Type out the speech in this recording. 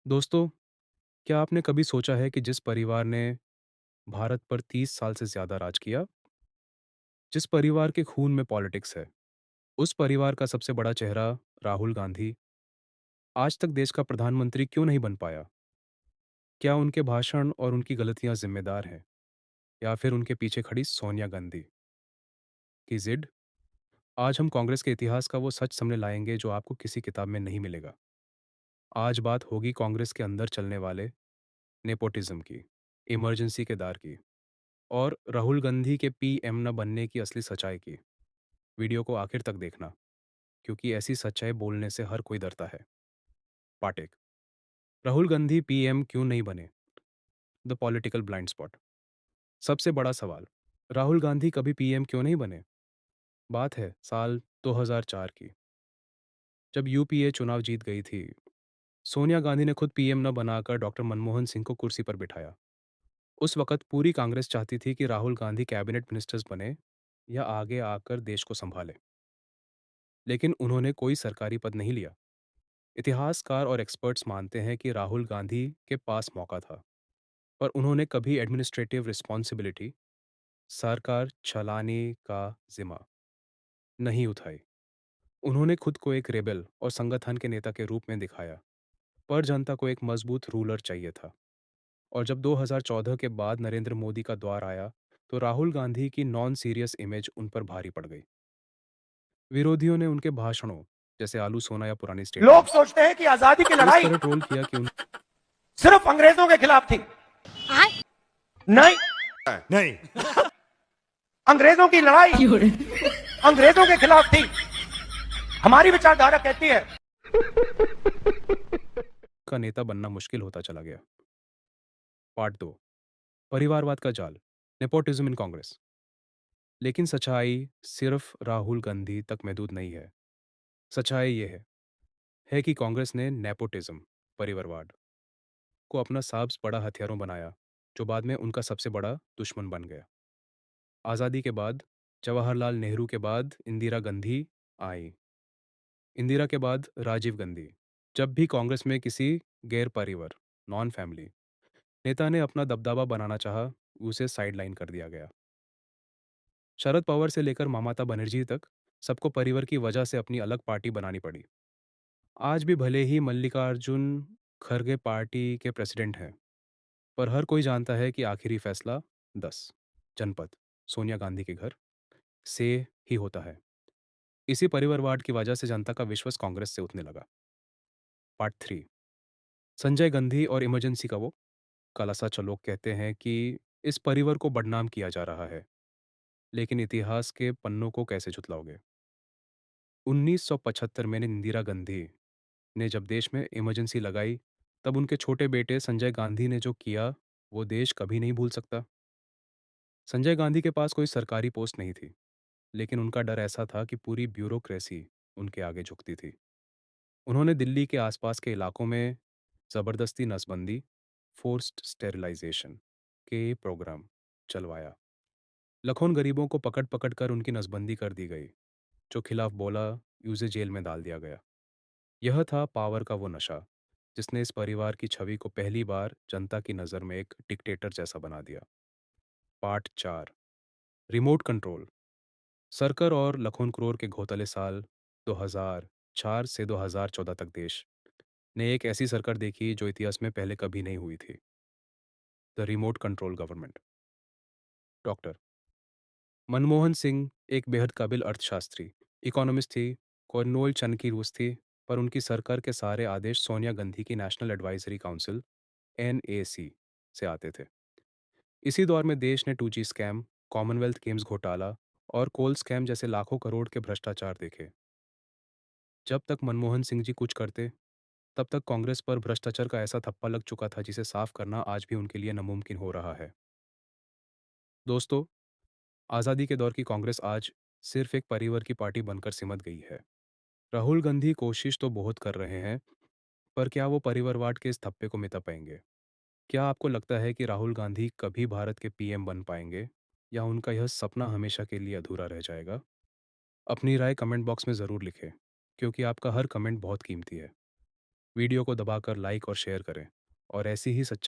दोस्तों, क्या आपने कभी सोचा है कि जिस परिवार ने भारत पर 30 साल से ज़्यादा राज किया, जिस परिवार के खून में पॉलिटिक्स है, उस परिवार का सबसे बड़ा चेहरा राहुल गांधी आज तक देश का प्रधानमंत्री क्यों नहीं बन पाया? क्या उनके भाषण और उनकी गलतियां जिम्मेदार हैं या फिर उनके पीछे खड़ी सोनिया गांधी की जिद? आज हम कांग्रेस के इतिहास का वो सच सामने लाएंगे जो आपको किसी किताब में नहीं मिलेगा। आज बात होगी कांग्रेस के अंदर चलने वाले नेपोटिज्म की, इमरजेंसी के दार की और राहुल गांधी के पीएम न बनने की असली सच्चाई की। वीडियो को आखिर तक देखना, क्योंकि ऐसी सच्चाई बोलने से हर कोई डरता है। पार्ट एक, राहुल गांधी पीएम क्यों नहीं बने? The political blind spot. सबसे बड़ा सवाल, राहुल गांधी कभी पीएम क्यों नहीं बने? बात है साल 2004 की, जब यूपीए चुनाव जीत गई थी। सोनिया गांधी ने खुद पीएम न बनाकर डॉक्टर मनमोहन सिंह को कुर्सी पर बिठाया। उस वक्त पूरी कांग्रेस चाहती थी कि राहुल गांधी कैबिनेट मिनिस्टर्स बने या आगे आकर देश को संभाले, लेकिन उन्होंने कोई सरकारी पद नहीं लिया। इतिहासकार और एक्सपर्ट्स मानते हैं कि राहुल गांधी के पास मौका था, पर उन्होंने कभी एडमिनिस्ट्रेटिव रिस्पॉन्सिबिलिटी, सरकार चलाने का जिम्मा नहीं उठाई। उन्होंने खुद को एक रेबेल और संगठन के नेता के रूप में दिखाया, पर जनता को एक मजबूत रूलर चाहिए था। और जब 2014 के बाद नरेंद्र मोदी का द्वार आया, तो राहुल गांधी की नॉन सीरियस इमेज उन पर भारी पड़ गई। विरोधियों ने उनके भाषणों, जैसे आलू सोना या पुरानी लोग स्टेटमेंट्स, सोचते हैं कि आजादी की को इस लड़ाई तरह ट्रोल किया कि उन सिर्फ अंग्रेजों के खिलाफ थी। नहीं, नहीं। अंग्रेजों की लड़ाई अंग्रेजों के खिलाफ थी। हमारी विचारधारा कहती है का नेता बनना मुश्किल होता चला गया। पार्ट दो, परिवारवाद का जाल, नेपोटिज्म इन कांग्रेस। लेकिन सच्चाई सिर्फ राहुल गांधी तक महदूद नहीं है। सच्चाई ये है कि कांग्रेस ने नेपोटिज्म, परिवारवाद, को अपना सबसे बड़ा हथियारों बनाया, जो बाद में उनका सबसे बड़ा दुश्मन बन गया। आज़ादी के बाद, जवाहरलाल नेहरू के बाद इंदिरा गांधी आई, इंदिरा के बाद राजीव गांधी। जब भी कांग्रेस में किसी गैर परिवार, नॉन फैमिली नेता ने अपना दबदबा बनाना चाहा, उसे साइडलाइन कर दिया गया। शरद पवार से लेकर ममता बनर्जी तक सबको परिवार की वजह से अपनी अलग पार्टी बनानी पड़ी। आज भी भले ही मल्लिकार्जुन खड़गे पार्टी के प्रेसिडेंट हैं, पर हर कोई जानता है कि आखिरी फैसला 10 जनपद सोनिया गांधी के घर से ही होता है। इसी परिवारवाद की वजह से जनता का विश्वास कांग्रेस से उठने लगा। पार्ट थ्री, संजय गांधी और इमरजेंसी का वो काला सच। लोग कहते हैं कि इस परिवार को बदनाम किया जा रहा है, लेकिन इतिहास के पन्नों को कैसे झुतलाओगे? 1975 में इंदिरा गांधी ने जब देश में इमरजेंसी लगाई, तब उनके छोटे बेटे संजय गांधी ने जो किया, वो देश कभी नहीं भूल सकता। संजय गांधी के पास कोई सरकारी पोस्ट नहीं थी, लेकिन उनका डर ऐसा था कि पूरी ब्यूरोक्रेसी उनके आगे झुकती थी। उन्होंने दिल्ली के आसपास के इलाकों में जबरदस्ती नसबंदी, फोर्स्ड स्टेरिलाइजेशन के प्रोग्राम चलवाया। लाखों गरीबों को पकड़ पकड़ कर उनकी नसबंदी कर दी गई। जो खिलाफ बोला, उसे जेल में डाल दिया गया। यह था पावर का वो नशा, जिसने इस परिवार की छवि को पहली बार जनता की नज़र में एक डिक्टेटर जैसा बना दिया। पार्ट चार, रिमोट कंट्रोल, सरकार और लाखों करोड़ के घोटाले। साल 2004 से 2014 तक देश ने एक ऐसी सरकार देखी जो इतिहास में पहले कभी नहीं हुई थी। The remote control government. Doctor Manmohan Singh एक बेहद काबिल अर्थशास्त्री, इकोनॉमिस्ट थी। कॉर्नवाल चंद की रूस थी, पर उनकी सरकार के सारे आदेश सोनिया गांधी की नेशनल एडवाइजरी काउंसिल एनएसी से आते थे। इसी दौर में देश ने 2G स्कैम, कॉमनवेल्थ गेम्स घोटाला और कोल स्कैम जैसे लाखों करोड़ के भ्रष्टाचार देखे। जब तक मनमोहन सिंह जी कुछ करते, तब तक कांग्रेस पर भ्रष्टाचार का ऐसा थप्पा लग चुका था जिसे साफ करना आज भी उनके लिए नामुमकिन हो रहा है। दोस्तों, आज़ादी के दौर की कांग्रेस आज सिर्फ एक परिवार की पार्टी बनकर सिमट गई है। राहुल गांधी कोशिश तो बहुत कर रहे हैं, पर क्या वो परिवारवाद के इस थप्पे को मिटा पाएंगे? क्या आपको लगता है कि राहुल गांधी कभी भारत के पीएम बन पाएंगे, या उनका यह सपना हमेशा के लिए अधूरा रह जाएगा? अपनी राय कमेंट बॉक्स में ज़रूर लिखें, क्योंकि आपका हर कमेंट बहुत कीमती है। वीडियो को दबाकर लाइक और शेयर करें और ऐसी ही सच्चाई